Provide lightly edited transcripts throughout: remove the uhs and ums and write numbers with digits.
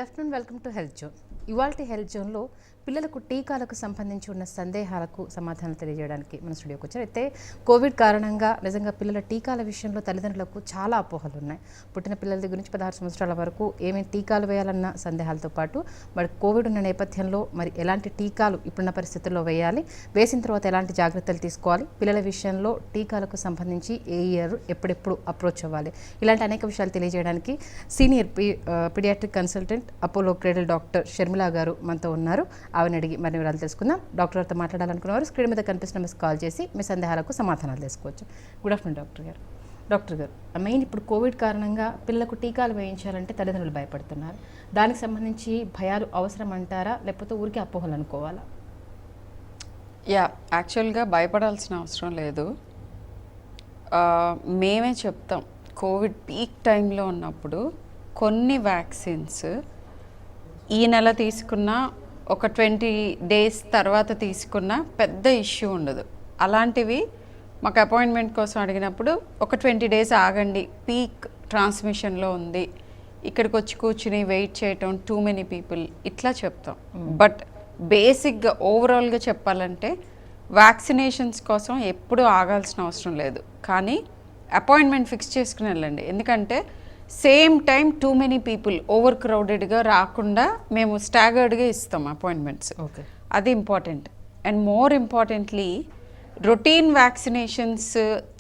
Afternoon, welcome to health zone. ఇవాల్టి health జోన్లో పిల్లలకు టీకాలకు సంబంధించి ఉన్న సందేహాలకు సమాధానాలు తెలియజేయడానికి మన స్టూడియోకి వచ్చారు. అయితే కోవిడ్ కారణంగా నిజంగా పిల్లల టీకాల విషయంలో తల్లిదండ్రులకు చాలా అపోహలు ఉన్నాయి. పుట్టిన పిల్లల దగ్గర నుంచి 16 సంవత్సరాల వరకు ఏమేమి టీకాలు వేయాలన్న సందేహాలతో పాటు మరి కోవిడ్ ఉన్న నేపథ్యంలో మరి ఎలాంటి టీకాలు ఇప్పుడున్న పరిస్థితుల్లో వేయాలి, వేసిన తర్వాత ఎలాంటి జాగ్రత్తలు తీసుకోవాలి, పిల్లల విషయంలో టీకాలకు సంబంధించి ఏ ఇయర్ ఎప్పుడెప్పుడు అప్రోచ్ అవ్వాలి, ఇలాంటి అనేక విషయాలు తెలియజేయడానికి senior paediatric consultant Apollo Cradle doctor Sharmila గారు మనతో ఉన్నారు. ఆవిని అడిగి మరి వివరాలు తెలుసుకుందాం. డాక్టర్ గారితో మాట్లాడాలనుకున్నవారు స్క్రీన్ మీద కనిపిస్తున్న మిస్ కాల్ చేసి మీ సందేహాలకు సమాధానాలు తెలుసుకోవచ్చు. గుడ్ ఆఫ్టర్నూన్ డాక్టర్ గారు. డాక్టర్ గారు, మెయిన్ ఇప్పుడు కోవిడ్ కారణంగా పిల్లలకు టీకాలు వేయించాలంటే తల్లిదండ్రులు భయపడుతున్నారు. దానికి సంబంధించి భయాలు అవసరం అంటారా, లేకపోతే ఊరికి అపోహలు అనుకోవాలా? యాక్చువల్గా భయపడాల్సిన అవసరం లేదు. మేమే చెప్తాం, కోవిడ్ పీక్ టైంలో ఉన్నప్పుడు కొన్ని వ్యాక్సిన్స్ ఈ నెల తీసుకున్న ఒక 20 days తర్వాత తీసుకున్న పెద్ద ఇష్యూ ఉండదు. అలాంటివి మాకు అపాయింట్మెంట్ కోసం అడిగినప్పుడు ఒక 20 days ఆగండి, పీక్ ట్రాన్స్మిషన్లో ఉంది, ఇక్కడికి వచ్చి కూర్చుని వెయిట్ చేయటం, టూ మెనీ పీపుల్, ఇట్లా చెప్తాం. బట్ బేసిక్గా ఓవరాల్గా చెప్పాలంటే వ్యాక్సినేషన్స్ కోసం ఎప్పుడూ ఆగాల్సిన అవసరం లేదు. కానీ అపాయింట్మెంట్ ఫిక్స్ చేసుకుని వెళ్ళండి. ఎందుకంటే same time too many people over క్రౌడెడ్గా రాకుండా మేము స్టాగర్డ్గా ఇస్తాం అపాయింట్మెంట్స్. ఓకే, అది important. And more importantly routine vaccinations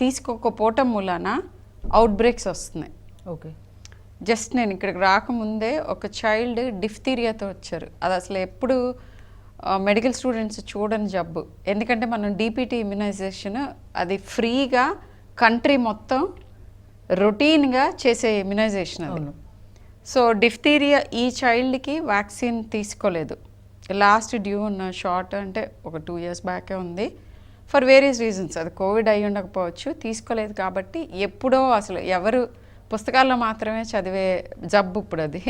తీసుకోకపోవటం మూలాన అవుట్ బ్రేక్స్ వస్తున్నాయి. ఓకే, జస్ట్ నేను ఇక్కడికి రాకముందే ఒక చైల్డ్ డిఫ్తీరియాతో వచ్చారు. అది అసలు ఎప్పుడు మెడికల్ స్టూడెంట్స్ చూడని జబ్బు. ఎందుకంటే మనం డీపీటీ ఇమ్యునైజేషన్ అది ఫ్రీగా కంట్రీ మొత్తం రొటీన్గా చేసే ఇమ్యునైజేషన్ అది. సో డిఫ్తీరియా ఈ చైల్డ్కి వ్యాక్సిన్ తీసుకోలేదు. లాస్ట్ డ్యూ ఉన్న షార్ట్ అంటే ఒక 2 years బ్యాకే ఉంది. ఫర్ వేరియస్ రీజన్స్, అది కోవిడ్ అయి ఉండకపోవచ్చు, తీసుకోలేదు. కాబట్టి ఎప్పుడో అసలు ఎవరు పుస్తకాల్లో మాత్రమే చదివే జబ్బు ఇప్పుడు అది.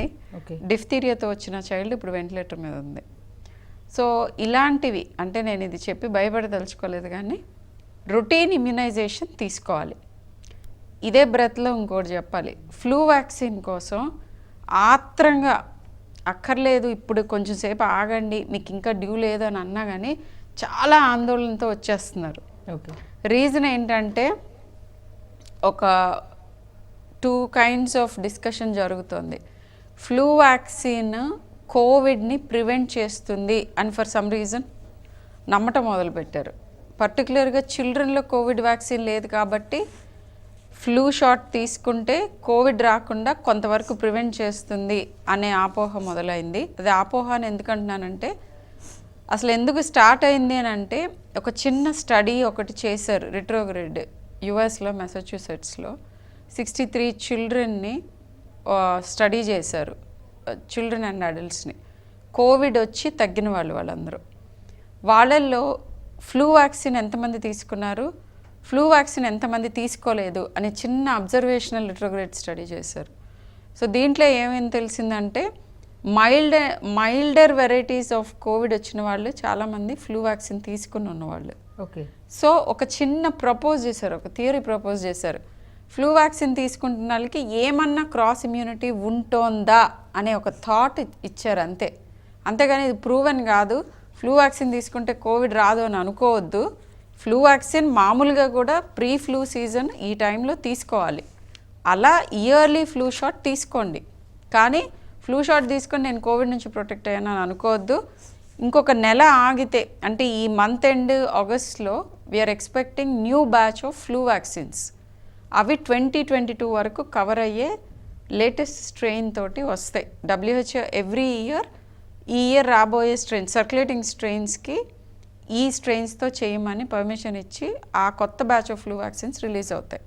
డిఫ్తీరియాతో వచ్చిన చైల్డ్ ఇప్పుడు వెంటిలేటర్ మీద ఉంది. సో ఇలాంటివి అంటే నేను ఇది చెప్పి భయపడదలుచుకోలేదు, కానీ రొటీన్ ఇమ్యునైజేషన్ తీసుకోవాలి. ఇదే బ్రెత్లో ఇంకోటి చెప్పాలి, ఫ్లూ వ్యాక్సిన్ కోసం ఆత్రంగా అక్కర్లేదు ఇప్పుడు కొంచెం సేపు ఆగండి మీకు ఇంకా డ్యూ లేదు అని అన్నా కానీ చాలా ఆందోళనతో వచ్చేస్తున్నారు. ఓకే, రీజన్ ఏంటంటే ఒక 2 kinds ఆఫ్ డిస్కషన్ జరుగుతుంది. ఫ్లూ వ్యాక్సిన్ కోవిడ్ని ప్రివెంట్ చేస్తుంది అని ఫర్ సమ్ రీజన్ నమ్మటం మొదలుపెట్టారు. పర్టికులర్గా చిల్డ్రన్లో కోవిడ్ వ్యాక్సిన్ లేదు కాబట్టి ఫ్లూ షాట్ తీసుకుంటే కోవిడ్ రాకుండా కొంతవరకు ప్రివెంట్ చేస్తుంది అనే అపోహ మొదలైంది. అది అపోహ అని ఎందుకంటున్నానంటే అసలు ఎందుకు స్టార్ట్ అయింది అని అంటే ఒక చిన్న స్టడీ ఒకటి చేశారు రిట్రోగ్రేడ్ యుఎస్లో మెసచ్యూసెట్స్లో. 63 childrenని స్టడీ చేశారు, చిల్డ్రన్ అండ్ అడల్ట్స్ని. కోవిడ్ వచ్చి తగ్గిన వాళ్ళందరూ. వాళ్ళల్లో ఫ్లూ వ్యాక్సిన్ ఎంతమంది తీసుకున్నారు, ఫ్లూ వ్యాక్సిన్ ఎంతమంది తీసుకోలేదు అని చిన్న అబ్జర్వేషనల్ రిట్రోగ్రేడ్ స్టడీ చేశారు. సో దీంట్లో ఏమేమి తెలిసిందంటే మైల్డర్ వెరైటీస్ ఆఫ్ కోవిడ్ వచ్చిన వాళ్ళు చాలామంది ఫ్లూ వ్యాక్సిన్ తీసుకుని ఉన్నవాళ్ళు. ఓకే, సో ఒక చిన్న ప్రపోజ్ చేశారు, ఒక థియరీ ప్రపోజ్ చేశారు. ఫ్లూ వ్యాక్సిన్ తీసుకుంటున్న వాళ్ళకి ఏమన్నా క్రాస్ ఇమ్యూనిటీ ఉంటోందా అనే ఒక థాట్ ఇచ్చారు అంతే. అంతేగాని ఇది ప్రూవెన్ కాదు, ఫ్లూ వ్యాక్సిన్ తీసుకుంటే కోవిడ్ రాదు అని అనుకోవద్దు. ఫ్లూ వ్యాక్సిన్ మామూలుగా కూడా ప్రీ ఫ్లూ సీజన్ ఈ టైంలో తీసుకోవాలి. అలా ఇయర్లీ ఫ్లూ షాట్ తీసుకోండి. కానీ ఫ్లూ షాట్ తీసుకొని నేను కోవిడ్ నుంచి ప్రొటెక్ట్ అయ్యాను అని అనుకోవద్దు. ఇంకొక నెల ఆగితే అంటే ఈ మంత్ ఎండ్ ఆగస్ట్లో we're expecting new batch of flu vaccines. అవి 2022 వరకు కవర్ అయ్యే లేటెస్ట్ స్ట్రెయిన్ తోటి వస్తాయి. WHO ఎవ్రీ ఇయర్ ఈ ఇయర్ రాబోయే స్ట్రెయిన్ సర్క్యులేటింగ్ స్ట్రెయిన్స్కి ఈ స్ట్రెయిన్స్తో చేయమని పర్మిషన్ ఇచ్చి ఆ కొత్త batch of flu vaccines release అవుతాయి.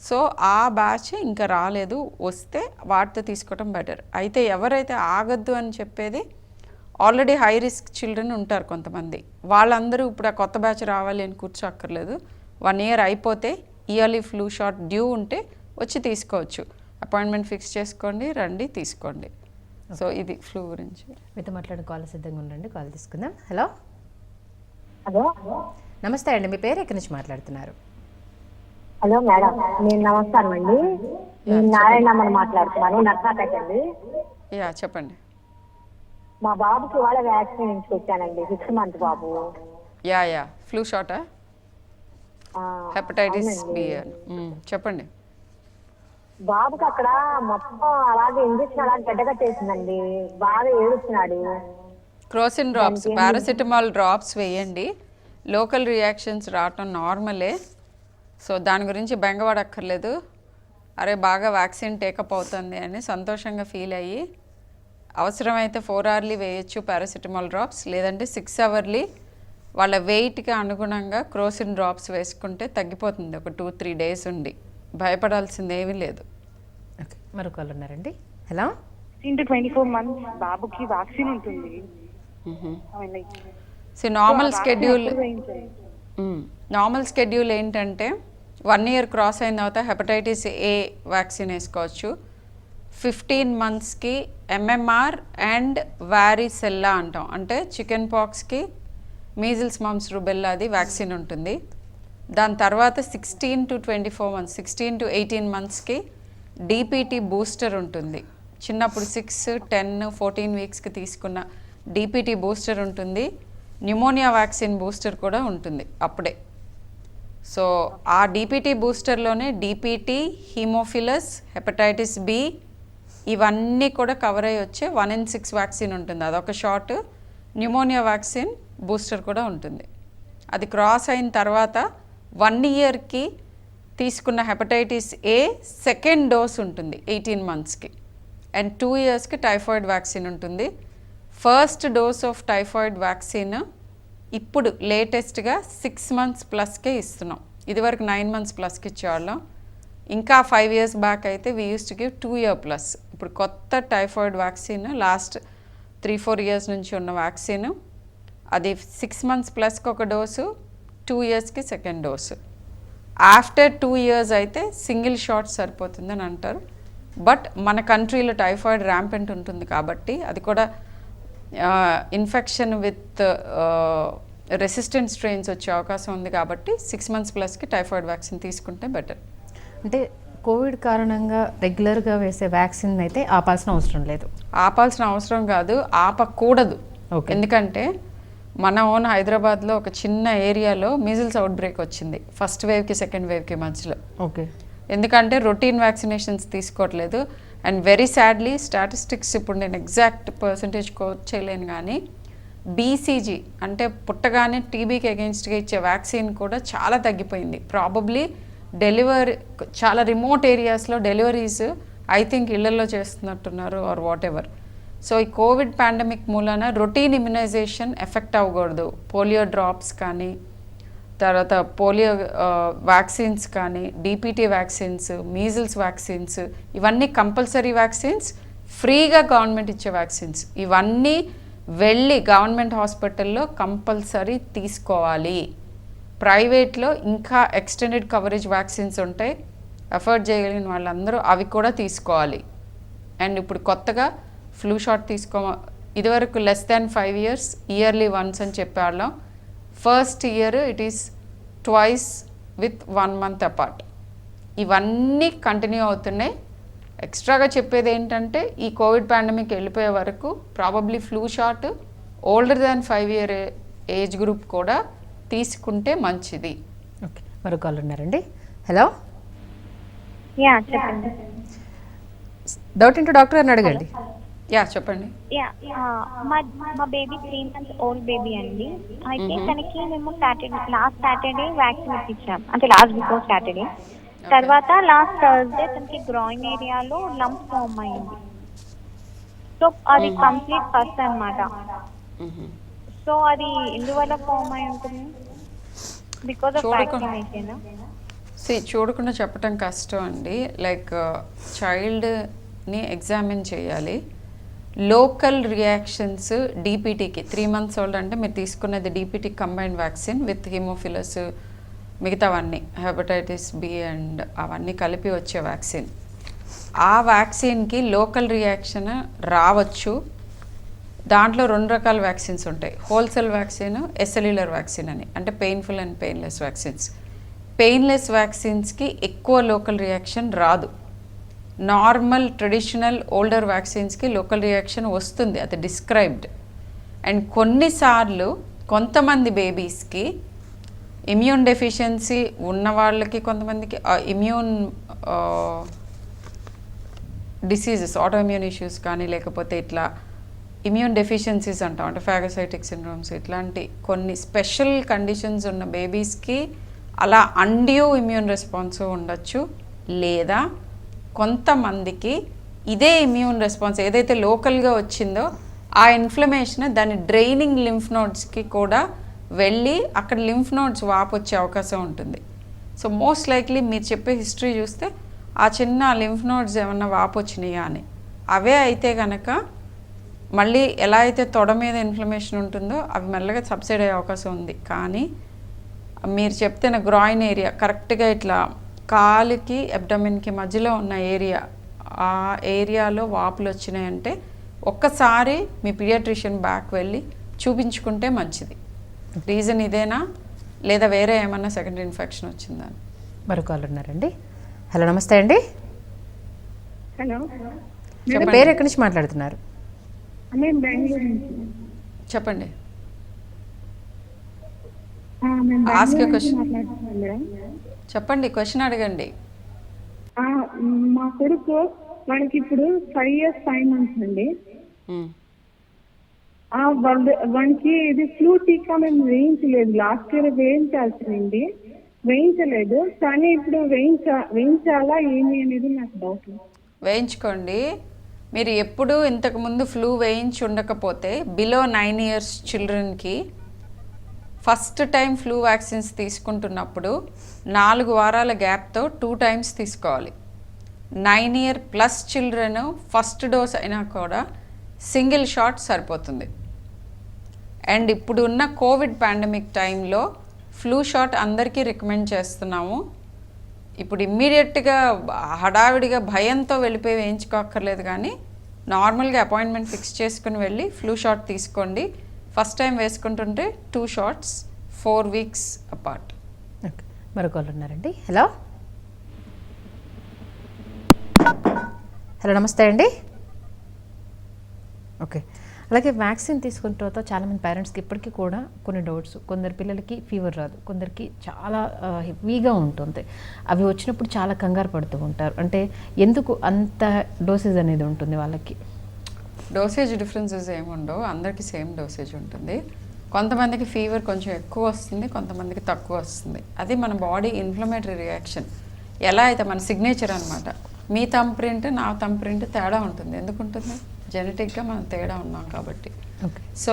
సో ఆ బ్యాచ్ ఇంకా రాలేదు, వస్తే వాటితో తీసుకోవడం బెటర్. అయితే ఎవరైతే ఆగద్దు అని చెప్పేది ఆల్రెడీ హై రిస్క్ చిల్డ్రన్ ఉంటారు కొంతమంది, వాళ్ళందరూ ఇప్పుడు ఆ కొత్త బ్యాచ్ రావాలి అని కూర్చోక్కర్లేదు. 1 year అయిపోతే ఇయర్లీ ఫ్లూ షాట్ డ్యూ ఉంటే వచ్చి తీసుకోవచ్చు. అపాయింట్మెంట్ ఫిక్స్ చేసుకోండి, రండి తీసుకోండి. సో ఇది ఫ్లూ గురించి. మీతో మాట్లాడే కాల్ సిద్ధంగా ఉండండి, కాల్ తీసుకుందాం. హలో, హలో, నమస్తే అండి, మీ పేరు ఎక్కడి నుంచి మాట్లాడుతున్నారు? హలో మేడం, నేను నమస్కారం అండి. నేను నారాయణమ్మని మాట్లాడుతున్నాను, నర్సాపేట అండి. చెప్పండి. మా బాబుకి ఇవాళ వ్యాక్సిన్ ఇచ్చానండి 6 month బాబు. యా ఫ్లూ షాటా, ఆ, హెపటైటిస్ అవునండి. బి చెప్పండి. బాబుకి అక్కడ మొత్తం అలాగే ఇంజక్షన్ అలా గడ్డగా చేసిందండి, బాగా ఏడుస్తున్నాడు. క్రోసిన్ డ్రాప్స్, దానికి పారాసిటమాల్ డ్రాప్స్ వేయండి. లోకల్ రియాక్షన్స్ రావటం నార్మలే, సో దాని గురించి బెంగపడక్కర్లేదు. అరే బాగా వ్యాక్సిన్ టేకప్ అవుతుంది అని సంతోషంగా ఫీల్ అయ్యి అవసరమైతే 4 hourly వేయచ్చు పారాసిటమాల్ డ్రాప్స్, లేదంటే 6 hourly వాళ్ళ వెయిట్కి అనుగుణంగా క్రోసిన్ డ్రాప్స్ వేసుకుంటే తగ్గిపోతుంది. ఒక 2-3 days ఉండి భయపడాల్సింది ఏమీ లేదు. ఓకే, మరొకళ్ళు ఉన్నారండి. హలో. 24 months బాబుకి వ్యాక్సిన్ ఉంటుంది. సో నార్మల్ స్కెడ్యూల్ ఏంటంటే 1 year క్రాస్ అయిన తర్వాత హెపటైటిస్ ఏ వ్యాక్సిన్ వేసుకోవచ్చు. 15 monthsకి MMR అండ్ వారిసెల్లా అంటాం, అంటే చికెన్ పాక్స్కి మీజిల్స్ మమ్స్ రుబెల్లా అది వ్యాక్సిన్ ఉంటుంది. దాని తర్వాత 16 to 24 months, 16 to 18 monthsకి DPT బూస్టర్ ఉంటుంది. చిన్నప్పుడు 6, 10, 14 weeksకి తీసుకున్న DPT బూస్టర్ ఉంటుంది. న్యూమోనియా వ్యాక్సిన్ బూస్టర్ కూడా ఉంటుంది అప్పుడే. సో ఆ DPT బూస్టర్లోనే DPT, హీమోఫిలస్, హెపటైటిస్ బి ఇవన్నీ కూడా కవర్ అయ్యి వచ్చే 1 in 6 వ్యాక్సిన్ ఉంటుంది. అదొక షాట్. న్యూమోనియా వ్యాక్సిన్ బూస్టర్ కూడా ఉంటుంది. అది క్రాస్ అయిన తర్వాత 1 yearకి తీసుకున్న హెపటైటిస్ ఏ సెకండ్ డోస్ ఉంటుంది 18 monthsకి, అండ్ 2 yearsకి టైఫాయిడ్ వ్యాక్సిన్ ఉంటుంది. First dose of typhoid vaccine ఇప్పుడు లేటెస్ట్గా 6 months ప్లస్కే ఇస్తున్నాం. ఇదివరకు 9 months ప్లస్కి ఇచ్చేవాళ్ళం. ఇంకా 5 years బ్యాక్ అయితే we use to give 2 year plus. ఇప్పుడు కొత్త టైఫాయిడ్ వ్యాక్సిన్ లాస్ట్ 3-4 years నుంచి ఉన్న వ్యాక్సిన్, అది 6 months ప్లస్కి ఒక డోసు, 2 yearsకి సెకండ్ డోసు. ఆఫ్టర్ 2 years అయితే సింగిల్ షాట్ సరిపోతుందని అంటారు. బట్ మన కంట్రీలో టైఫాయిడ్ ర్యాంపెంట్ ఉంటుంది కాబట్టి అది కూడా ఇన్ఫెక్షన్ విత్ రెసిస్టెంట్ స్ట్రెయిన్స్ వచ్చే అవకాశం ఉంది కాబట్టి 6 months ప్లస్కి టైఫాయిడ్ వ్యాక్సిన్ తీసుకుంటే బెటర్. అంటే కోవిడ్ కారణంగా రెగ్యులర్గా వేసే వ్యాక్సిన్ అయితే ఆపాల్సిన అవసరం లేదు. ఆపాల్సిన అవసరం కాదు, ఆపకూడదు. Okay. ఎందుకంటే మన ఓన్ హైదరాబాద్లో ఒక చిన్న ఏరియాలో మీజిల్స్ అవుట్ బ్రేక్ వచ్చింది ఫస్ట్ వేవ్కి సెకండ్ వేవ్కి మధ్యలో. ఓకే. ఎందుకంటే రొటీన్ వ్యాక్సినేషన్స్ తీసుకోవట్లేదు. అండ్ వెరీ సాడ్లీ స్టాటిస్టిక్స్ ఇప్పుడు నేను ఎగ్జాక్ట్ పర్సంటేజ్ కోట్ చేయలేను, కానీ BCG అంటే పుట్టగానే టీబీకి అగెయిన్స్ట్గా ఇచ్చే వ్యాక్సిన్ కూడా చాలా తగ్గిపోయింది. ప్రాబబ్లీ డెలివరీ చాలా రిమోట్ ఏరియాస్లో డెలివరీస్ ఐ థింక్ ఇళ్లలో చేస్తున్నట్టున్నారు ఆర్ వాట్ ఎవర్. సో ఈ కోవిడ్ పాండమిక్ మూలాన రొటీన్ ఇమ్యునైజేషన్ ఎఫెక్ట్ అవ్వకూడదు. పోలియో డ్రాప్స్ కానీ, తర్వాత పోలియో వ్యాక్సిన్స్ కానీ, DPT వ్యాక్సిన్స్, మీజిల్స్ వ్యాక్సిన్స్, ఇవన్నీ కంపల్సరీ వ్యాక్సిన్స్, ఫ్రీగా గవర్నమెంట్ ఇచ్చే వ్యాక్సిన్స్. ఇవన్నీ వెళ్ళి గవర్నమెంట్ హాస్పిటల్లో కంపల్సరీ తీసుకోవాలి. ప్రైవేట్లో ఇంకా ఎక్స్టెండెడ్ కవరేజ్ వ్యాక్సిన్స్ ఉంటాయి, అఫోర్డ్ చేయగలిగిన వాళ్ళందరూ అవి కూడా తీసుకోవాలి. అండ్ ఇప్పుడు కొత్తగా ఫ్లూ షాట్ ఇదివరకు less than 5 years yearly once అని చెప్పేవాళ్ళం. First year it is twice with 1 month apart. ఇవన్నీ కంటిన్యూ అవుతున్నాయి. ఎక్స్ట్రాగా చెప్పేది ఏంటంటే ఈ కోవిడ్ పాండమిక్ వెళ్ళిపోయే వరకు probably flu shot older than 5 year age group కూడా తీసుకుంటే మంచిది. ఓకే, మరొకళ్ళు ఉన్నారండి. హలో. యా చెప్పండి. డౌట్ ఏంటో డాక్టర్ గారిని అడగండి. యా చెప్పండి. యా మా బేబీ 3 months ఓల్డ్ బేబీ అండి. అయితే తనకి మేము లాస్ట్ సాటర్డే వ్యాక్సిన్ ఇప్పించాం, అంటే లాస్ట్ బిఫోర్ సాటర్డే. తర్వాత లాస్ట్ థర్స్డే తనకి గ్రాయిన్ ఏరియాలో లంప్ ఫామ్ అయింది. సో అది కంప్లీట్ పస్ అన్నమాట. సో అది ఎందువల్ల ఫామ్ అయి ఉంటుంది? Because of vaccination. చూడకుండా చెప్పటం కష్టం అండి. లైక్ చైల్డ్ని ఎగ్జామిన్ చేయాలి. లోకల్ రియాక్షన్స్ DPTకి 3 months ఓల్డ్ అంటే మీరు తీసుకున్నది DPT combined vaccine with Haemophilus, మిగతావన్నీ హెపటైటిస్ బి అండ్ అవన్నీ కలిపి వచ్చే వ్యాక్సిన్. ఆ వ్యాక్సిన్కి లోకల్ రియాక్షన్ రావచ్చు. దాంట్లో 2 రకాల వ్యాక్సిన్స్ ఉంటాయి, హోల్సెల్ వ్యాక్సిన్, ఎసెల్యులర్ వ్యాక్సిన్ అని, అంటే painful and painless vaccines. Painless వ్యాక్సిన్స్కి ఎక్కువ లోకల్ రియాక్షన్ రాదు. నార్మల్ ట్రెడిషనల్ ఓల్డర్ వ్యాక్సిన్స్కి లోకల్ రియాక్షన్ వస్తుంది, అది డిస్క్రైబ్డ్. అండ్ కొన్నిసార్లు కొంతమంది బేబీస్కి ఇమ్యూన్ డెఫిషియన్సీ ఉన్న వాళ్ళకి, కొంతమందికి ఇమ్యూన్ డిసీజెస్, ఆటోఇమ్యూన్ ఇష్యూస్ కానీ, లేకపోతే ఇట్లా ఇమ్యూన్ డెఫిషియన్సీస్ అంటాం, అంటే ఫాగోసైటిక్ సిండ్రోమ్స్, ఇట్లాంటి కొన్ని స్పెషల్ కండిషన్స్ ఉన్న బేబీస్కి అలా అన్డ్యూ ఇమ్యూన్ రెస్పాన్స్ ఉండొచ్చు. లేదా కొంతమందికి ఇదే ఇమ్యూన్ రెస్పాన్స్ ఏదైతే లోకల్గా వచ్చిందో ఆ ఇన్ఫ్లమేషన్ దాని డ్రైనింగ్ లింఫ్ నోడ్స్కి కూడా వెళ్ళి అక్కడ లింఫ్ నోడ్స్ వాపు వచ్చే అవకాశం ఉంటుంది. సో మోస్ట్ లైక్లీ మీరు చెప్పే హిస్టరీ చూస్తే ఆ చిన్న లింఫ్ నోడ్స్ ఏమన్నా వాపు వచ్చినాయా అని, అవే అయితే కనుక మళ్ళీ ఎలా అయితే తొడ మీద ఇన్ఫ్లమేషన్ ఉంటుందో అవి మెల్లగా సబ్సైడ్ అయ్యే అవకాశం ఉంది. కానీ మీరు చెప్తున్న గ్రాయిన్ ఏరియా కరెక్ట్గా ఇట్లా కాలుకి అబ్డమిన్కి మధ్యలో ఉన్న ఏరియా, ఆ ఏరియాలో వాపులు వచ్చినాయంటే ఒక్కసారి మీ పీడియాట్రిషియన్ బ్యాక్ వెళ్ళి చూపించుకుంటే మంచిది. రీజన్ ఇదేనా లేదా వేరే ఏమన్నా సెకండరీ ఇన్ఫెక్షన్ వచ్చిందా? మరొక వాళ్ళు ఉన్నారండి. హలో, నమస్తే అండి. హలో, మీ పేరు ఎక్కడి నుంచి మాట్లాడుతున్నారు? మేము బెంగళూరు నుంచి. చెప్పండి. మేము Ask your బెంగళూరు నుంచి question. మాట్లాడుతున్నాం మేడం. చెప్పండి, క్వశ్చన్ అడగండి. మా కొడుకు వాడికి ఇప్పుడు 5 years 5 months అండి. వానికి ఇది ఫ్లూ టీకా మేము వేయించలేదు. Last year వేయించాల్సింది, వేయించలేదు. కానీ ఇప్పుడు వేయించాలా ఏమి అనేది నాకు డౌట్. వేయించుకోండి. మీరు ఎప్పుడు ఇంతకుముందు ఫ్లూ వేయించి ఉండకపోతే బిలో 9 years చిల్డ్రన్కి ఫస్ట్ టైం ఫ్లూ వ్యాక్సిన్స్ తీసుకుంటున్నప్పుడు 4 వారాల గ్యాప్తో 2 times తీసుకోవాలి. 9 year plus children first dose అయినా కూడా సింగిల్ షాట్ సరిపోతుంది. అండ్ ఇప్పుడు ఉన్న కోవిడ్ పాండమిక్ టైంలో ఫ్లూ షాట్ అందరికీ రికమెండ్ చేస్తున్నాము. ఇప్పుడు ఇమ్మీడియట్గా హడావిడిగా భయంతో వెళ్ళిపోయి వేయించుకోక్కర్లేదు, కానీ నార్మల్గా అపాయింట్మెంట్ ఫిక్స్ చేసుకుని వెళ్ళి ఫ్లూ షాట్ తీసుకోండి. ఫస్ట్ టైం వేసుకుంటుంటే 2 shots 4 weeks అపార్ట్. ఓకే, మరొక వాళ్ళు ఉన్నారండి. హలో, హలో, నమస్తే అండి. ఓకే, అలాగే వ్యాక్సిన్ తీసుకున్న తర్వాత చాలామంది పేరెంట్స్కి ఇప్పటికీ కూడా కొన్ని డౌట్స్. కొందరు పిల్లలకి ఫీవర్ రాదు, కొందరికి చాలా హెవీగా ఉంటుంది. అవి వచ్చినప్పుడు చాలా కంగారు పడుతూ ఉంటారు. అంటే ఎందుకు అంత డోసేజ్ అనేది ఉంటుంది వాళ్ళకి? డోసేజ్ డిఫరెన్సెస్ ఏముండవు, అందరికీ సేమ్ డోసేజ్ ఉంటుంది. కొంతమందికి ఫీవర్ కొంచెం ఎక్కువ వస్తుంది, కొంతమందికి తక్కువ వస్తుంది. అది మన బాడీ ఇన్ఫ్లమేటరీ రియాక్షన్. ఎలా అయితే మన సిగ్నేచర్ అనమాట. మీ థంబ్ ప్రింట్ నా థంబ్ ప్రింట్ తేడా ఉంటుంది. ఎందుకు ఉంటుంది? జెనెటిక్గా మనం తేడా ఉన్నాం కాబట్టి. సో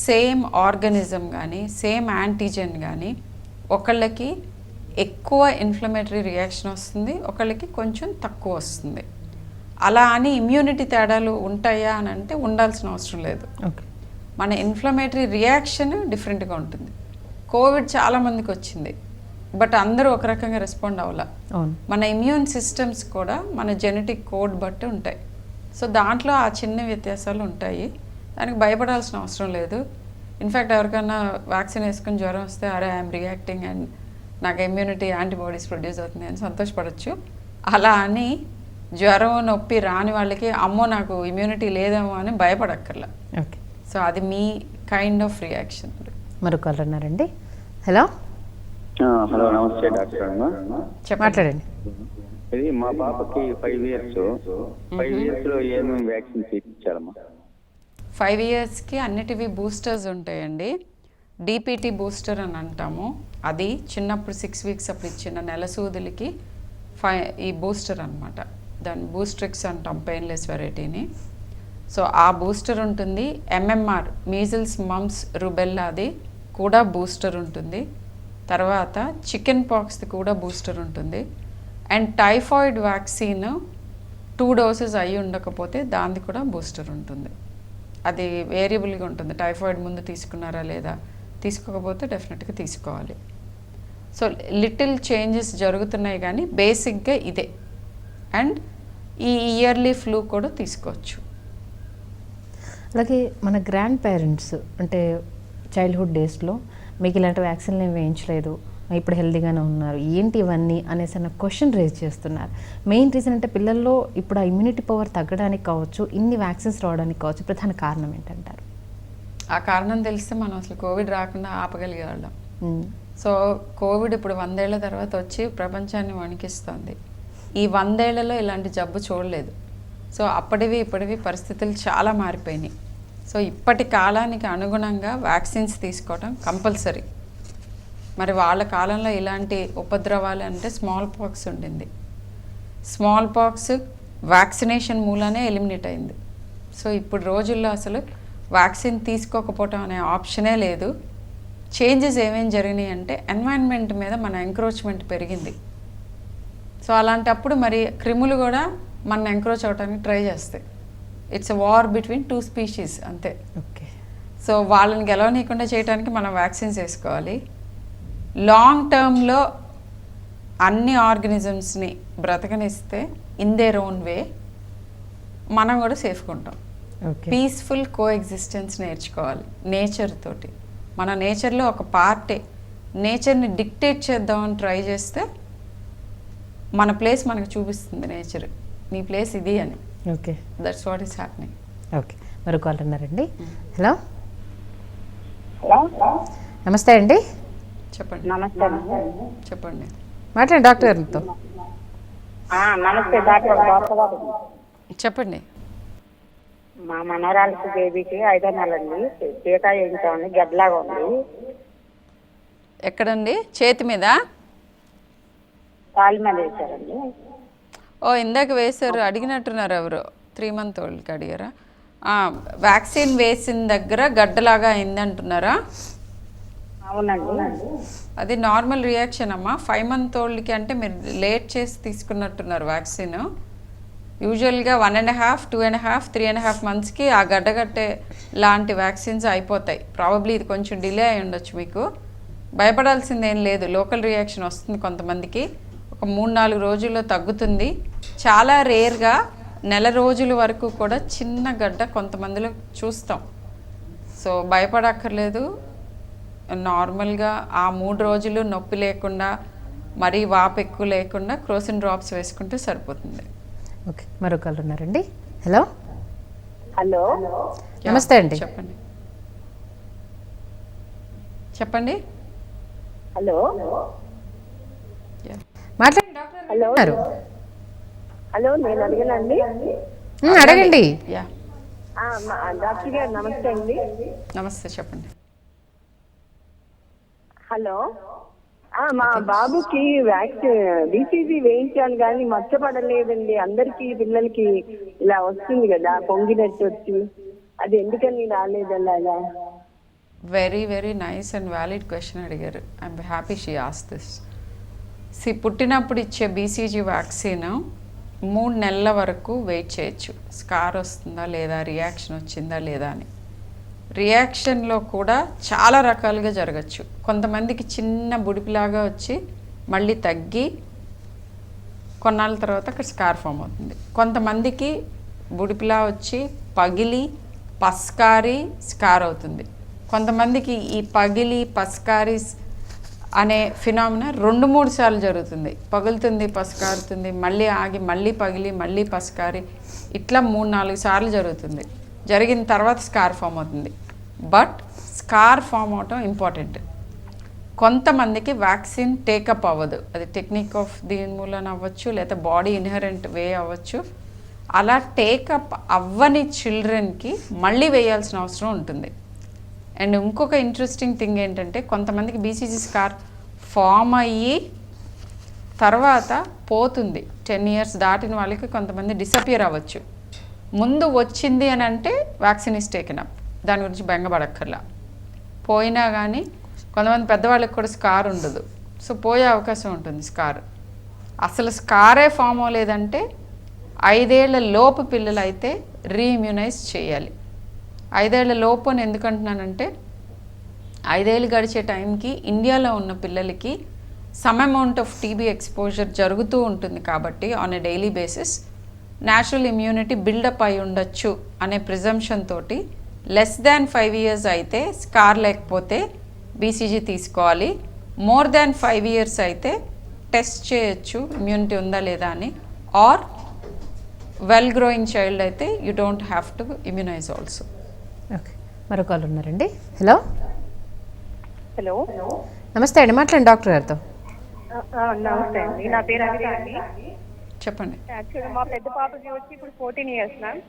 సేమ్ ఆర్గానిజం కానీ సేమ్ యాంటీజెన్ కానీ ఒకళ్ళకి ఎక్కువ ఇన్ఫ్లమేటరీ రియాక్షన్ వస్తుంది, ఒకళ్ళకి కొంచెం తక్కువ వస్తుంది. అలా అని ఇమ్యూనిటీ తేడాలు ఉంటాయా అని అంటే ఉండాల్సిన అవసరం లేదు. మన ఇన్ఫ్లమేటరీ రియాక్షన్ డిఫరెంట్గా ఉంటుంది. కోవిడ్ చాలామందికి వచ్చింది, బట్ అందరూ ఒక రకంగా రెస్పాండ్ అవ్వాల. మన ఇమ్యూన్ సిస్టమ్స్ కూడా మన జెనెటిక్ కోడ్ బట్టి ఉంటాయి. సో దాంట్లో ఆ చిన్న వ్యత్యాసాలు ఉంటాయి, దానికి భయపడాల్సిన అవసరం లేదు. ఇన్ఫ్యాక్ట్ ఎవరికైనా వ్యాక్సిన్ వేసుకుని జ్వరం వస్తే అరే ఐఎమ్ రియాక్టింగ్ అండ్ నాకు ఇమ్యూనిటీ యాంటీబాడీస్ ప్రొడ్యూస్ అవుతుంది అని సంతోషపడవచ్చు. అలా అని జ్వరం నొప్పి రాని వాళ్ళకి అమ్మో నాకు ఇమ్యూనిటీ లేదేమో అని భయపడక్కర్లా. ఓకే, సో అది మీ కైండ్ ఆఫ్ రియాక్షన్. మరొక వాళ్ళు ఉన్నారండి. హలో, హలో, నమస్తే డాక్టర్ అమ్మ. మాట్లాడండి. ఇది మా పాపకి 5 years. 5 years లో ఏమేమి వ్యాక్సిన్స్ ఇచ్చారమ్మా? 5 yearsకి అన్నిటివి బూస్టర్స్ ఉంటాయండి. డిపిటీ బూస్టర్ అని అంటాము. అది చిన్నప్పుడు 6 weeks అప్పుడు ఇచ్చిన నెల సూదులకి ఈ బూస్టర్ అనమాట. దాన్ని బూస్ట్రిక్స్ అంటాం, పెయిన్లెస్ వెరైటీని. సో ఆ బూస్టర్ ఉంటుంది. ఎంఎంఆర్ మీజిల్స్ మమ్స్ రుబెల్లాది కూడా బూస్టర్ ఉంటుంది. తర్వాత చికెన్ పాక్స్ది కూడా బూస్టర్ ఉంటుంది. అండ్ టైఫాయిడ్ వ్యాక్సిన్ 2 doses అయ్యి ఉండకపోతే దానిది కూడా బూస్టర్ ఉంటుంది. అది వేరియబుల్గా ఉంటుంది. టైఫాయిడ్ ముందు తీసుకున్నారా లేదా, తీసుకోకపోతే డెఫినెట్గా తీసుకోవాలి. సో లిటిల్ చేంజెస్ జరుగుతున్నాయి, కానీ బేసిక్గా ఇదే. అండ్ ఈ ఇయర్లీ ఫ్లూ కూడా తీసుకోవచ్చు. అలాగే మన గ్రాండ్ పేరెంట్స్ అంటే చైల్డ్హుడ్ డేస్లో మీకు ఇలాంటి వ్యాక్సిన్లు ఏం వేయించలేదు, ఇప్పుడు హెల్తీగానే ఉన్నారు, ఏంటి ఇవన్నీ అనేసి అన్న క్వశ్చన్ రేజ్ చేస్తున్నారు. మెయిన్ రీజన్ అంటే పిల్లల్లో ఇప్పుడు ఆ ఇమ్యూనిటీ పవర్ తగ్గడానికి కావచ్చు, ఇన్ని వ్యాక్సిన్స్ రావడానికి కావచ్చు, ప్రధాన కారణం ఏంటంటారు? ఆ కారణం తెలిస్తే మనం అసలు కోవిడ్ రాకుండా ఆపగలిగేవాళ్ళం. మ్మ్. సో కోవిడ్ ఇప్పుడు 100 ఏళ్ల తర్వాత వచ్చి ప్రపంచాన్ని వణికిస్తుంది. ఈ 100 ఏళ్లలో ఇలాంటి జబ్బు చూడలేదు. సో అప్పటివి ఇప్పటివి పరిస్థితులు చాలా మారిపోయినాయి. సో ఇప్పటి కాలానికి అనుగుణంగా వ్యాక్సిన్స్ తీసుకోవడం కంపల్సరీ. మరి వాళ్ళ కాలంలో ఇలాంటి ఉపద్రవాలు అంటే స్మాల్ పాక్స్ ఉండింది. స్మాల్ పాక్స్ వ్యాక్సినేషన్ మూలానే ఎలిమినేట్ అయింది. సో ఇప్పుడు రోజుల్లో అసలు వ్యాక్సిన్ తీసుకోకపోవటం అనే ఆప్షనే లేదు. చేంజెస్ ఏమేమి జరిగినాయి అంటే ఎన్వైరన్మెంట్ మీద మన ఎంక్రోచ్మెంట్ పెరిగింది. సో అలాంటప్పుడు మరి క్రిములు కూడా మన ఎంక్రోచ్ అవడానికి ట్రై చేస్తాయి. It's a war between 2 species అంతే. ఓకే. సో వాళ్ళని గెలవనీయకుండా చేయడానికి మనం వ్యాక్సిన్స్ వేసుకోవాలి. లాంగ్ టర్మ్లో అన్ని ఆర్గనిజమ్స్ని బ్రతకనిస్తే ఇన్ దేర్ ఓన్ వే మనం కూడా సేఫ్గా ఉంటాం. ఓకే. పీస్ఫుల్ కో ఎగ్జిస్టెన్స్ నేర్చుకోవాలి నేచర్ తోటి. మన నేచర్లో ఒక పార్టే. నేచర్ని డిక్టేట్ చేద్దామని ట్రై చేస్తే మన ప్లేస్ మనకు చూపిస్తుంది నేచర్, నీ ప్లేస్ ఇది అని. Okay. That's what is happening. Okay. మరో కాల్ ఉన్నారండి. హలో, హలో, నమస్తే అండి. చెప్పండి. నమస్తే. చెప్పండి. మాట్లాడండి డాక్టర్ గారితో. నమస్తే డాక్టర్. చెప్పండి. మా మనవరాలకి బేబీకి 5వ నెల అండి. టీకా వేయించామండి. గడ్డలాగా ఉంది. ఎక్కడండి? చేతి మీద? కాలు మీద వేశారండి. ఓ ఇందాక వేశారు, అడిగినట్టున్నారు ఎవరు. 3 month oldకి అడిగారా? వ్యాక్సిన్ వేసిన దగ్గర గడ్డలాగా అయింది అంటున్నారా? అవునండి. అది నార్మల్ రియాక్షన్ అమ్మా. 5 month oldకి అంటే మీరు లేట్ చేసి తీసుకున్నట్టున్నారు వ్యాక్సిన్. యూజువల్గా 1.5, 2.5, 3.5 monthsకి ఆ గడ్డగట్టే లాంటి వ్యాక్సిన్స్ అయిపోతాయి. ప్రాబబ్లీ ఇది కొంచెం డిలే అయి ఉండొచ్చు. మీకు భయపడాల్సింది ఏం లేదు. లోకల్ రియాక్షన్ వస్తుంది కొంతమందికి, ఒక 3-4 రోజుల్లో తగ్గుతుంది. చాలా రేర్గా నెల రోజుల వరకు కూడా చిన్న గడ్డ కొంతమందిలో చూస్తాం. సో భయపడక్కర్లేదు. నార్మల్గా ఆ 3 రోజులు నొప్పి లేకుండా, మరీ వాపు ఎక్కువ లేకుండా క్రోసిన్ డ్రాప్స్ వేసుకుంటే సరిపోతుంది. ఓకే. మరో కాల్ ఉన్నారండి. హలో, హలో, నమస్తే అండి. చెప్పండి. చెప్పండి. హలో, మాట్లాడండి హలో, డాక్టర్. హలో. నేను అడిగానండి. అడగండి. యా, డాక్టర్ గారు నమస్తే అండి. నమస్తే. చెప్పండి. హలో. మా బాబుకి వ్యాక్సిన్ బీసీజీ వేయించాను కానీ మచ్చపడలేదండి. అందరికి పిల్లలకి ఇలా వస్తుంది కదా, పొంగినట్టు వచ్చి, అది ఎందుకని రాలేదు అలాగా? Very very nice and valid question అడిగారు. I'm happy she ask this. పుట్టినప్పుడు ఇచ్చే బీసీజీ వ్యాక్సిన్ 3 నెలల వరకు వెయిట్ చేయొచ్చు. స్కార్ వస్తుందా లేదా, రియాక్షన్ వచ్చిందా లేదా అని. రియాక్షన్లో కూడా చాలా రకాలుగా జరగచ్చు. కొంతమందికి చిన్న బుడిపిలాగా వచ్చి మళ్ళీ తగ్గి కొన్నాళ్ళ తర్వాత అక్కడ స్కార్ ఫామ్ అవుతుంది. కొంతమందికి బుడిపిలా వచ్చి పగిలి పస్కారి స్కార్ అవుతుంది. కొంతమందికి ఈ పగిలి పస్కారి అనే ఫినామినా 2-3 సార్లు జరుగుతుంది. పగులుతుంది, పస్కారుతుంది, మళ్ళీ ఆగి మళ్ళీ పగిలి మళ్ళీ పస్కారి, ఇట్లా 3-4 సార్లు జరుగుతుంది. జరిగిన తర్వాత స్కార్ ఫామ్ అవుతుంది. బట్ స్కార్ ఫామ్ అవటం ఇంపార్టెంట్. కొంతమందికి వ్యాక్సిన్ టేకప్ అవ్వదు. అది టెక్నిక్ ఆఫ్ దీని మూలన అవ్వచ్చు, లేదా బాడీ ఇన్హరెంట్ వే అవ్వచ్చు. అలా టేకప్ అవ్వని చిల్డ్రన్కి మళ్ళీ వేయాల్సిన అవసరం ఉంటుంది. అండ్ ఇంకొక ఇంట్రెస్టింగ్ థింగ్ ఏంటంటే, కొంతమందికి బీసీజీ స్కార్ ఫామ్ అయ్యి తర్వాత పోతుంది. 10 years దాటిన వాళ్ళకి కొంతమంది డిసపియర్ అవ్వచ్చు. ముందు వచ్చింది అని అంటే వ్యాక్సిన్ ఇస్ టేకెన్ అప్, దాని గురించి బెంగపడక్కర్లా. పోయినా కానీ కొంతమంది పెద్దవాళ్ళకి కూడా స్కార్ ఉండదు. సో పోయే అవకాశం ఉంటుంది స్కార్. అసలు స్కారే ఫామ్ అవ్వలేదంటే 5 ఏళ్ల లోపు పిల్లలు అయితే రీఇమ్యూనైజ్ చేయాలి. 5 ఏళ్ల లోపు అని ఎందుకంటున్నానంటే, 5 ఏళ్ళు గడిచే టైంకి ఇండియాలో ఉన్న పిల్లలకి some amount of TB exposure జరుగుతూ ఉంటుంది. కాబట్టి on a daily basis natural immunity build up అయి ఉండొచ్చు అనే ప్రిజంప్షన్ తోటి లెస్ దాన్ 5 years అయితే స్కార్ లేకపోతే బీసీజీ తీసుకోవాలి. మోర్ దాన్ 5 years అయితే టెస్ట్ చేయొచ్చు ఇమ్యూనిటీ ఉందా లేదా అని. ఆర్ వెల్ గ్రోయింగ్ చైల్డ్ అయితే you don't have to immunise also. Okay. మరో కాల్ ఉన్నారండి. హలో హలో నమస్తే అండి, మాట్లాడండి డాక్టర్ గారితో. నమస్తే అండి, నా పేరు అనిత అండి. చెప్పండి. యాక్చువల్గా మా పెద్ద పాపకి వచ్చి ఇప్పుడు 14 years మ్యామ్.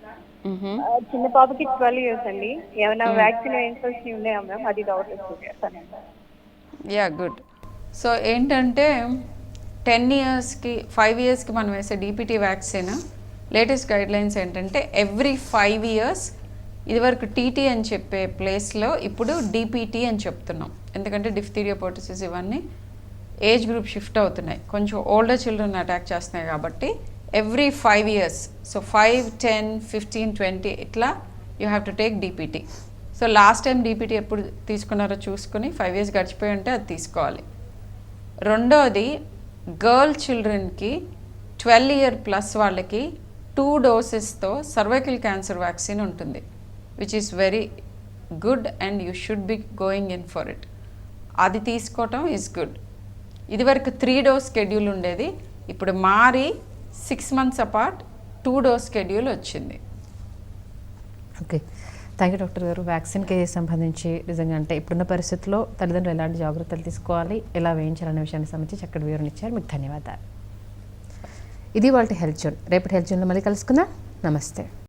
చిన్న పాపకి 12 years అండి. ఏమైనా వ్యాక్సిన్ వేయించాల్సి ఉన్నాయా మ్యామ్? అది డౌట్ వస్తుంది. Yeah, good. సో ఏంటంటే 10 yearsకి 5 yearsకి మనం వేసే డీపీటీ వ్యాక్సిన్ లేటెస్ట్ గైడ్లైన్స్ ఏంటంటే ఎవ్రీ 5 years ఇదివరకు టీటీ అని చెప్పే ప్లేస్లో ఇప్పుడు డీపీటీ అని చెప్తున్నాం. ఎందుకంటే డిఫ్తీరియా, పర్టుసిస్ ఇవన్నీ ఏజ్ గ్రూప్ షిఫ్ట్ అవుతున్నాయి, కొంచెం ఓల్డర్ చిల్డ్రన్ అటాక్ చేస్తున్నాయి కాబట్టి ఎవ్రీ 5 years, సో 5, 10, 15, 20 ఇట్లా you have to take DPT. So last time DPT ఎప్పుడు తీసుకున్నారో చూసుకుని 5 years గడిచిపోయి ఉంటే అది తీసుకోవాలి. రెండోది, గర్ల్ చిల్డ్రన్కి 12 year ప్లస్ వాళ్ళకి 2 dosesతో సర్వైకల్ క్యాన్సర్ వ్యాక్సిన్ ఉంటుంది, which is very good and you should be going in for it. అది తీసుకోవటం ఈజ్ గుడ్. ఇదివరకు 3 dose షెడ్యూల్ ఉండేది, ఇప్పుడు మారి 6 months అపార్ట్ 2 dose షెడ్యూల్ వచ్చింది. ఓకే, థ్యాంక్ యూ డాక్టర్ గారు. వ్యాక్సిన్కి సంబంధించి నిజంగా అంటే ఇప్పుడున్న పరిస్థితుల్లో తల్లిదండ్రులు ఎలాంటి జాగ్రత్తలు తీసుకోవాలి, ఎలా వేయించాలనే విషయానికి సంబంధించి చక్కటి వివరణ ఇచ్చారు. మీకు ధన్యవాదాలు. ఇది వాళ్ళ హెల్త్ జోన్. రేపటి హెల్త్ జోన్లో మళ్ళీ కలుసుకుందాం. నమస్తే.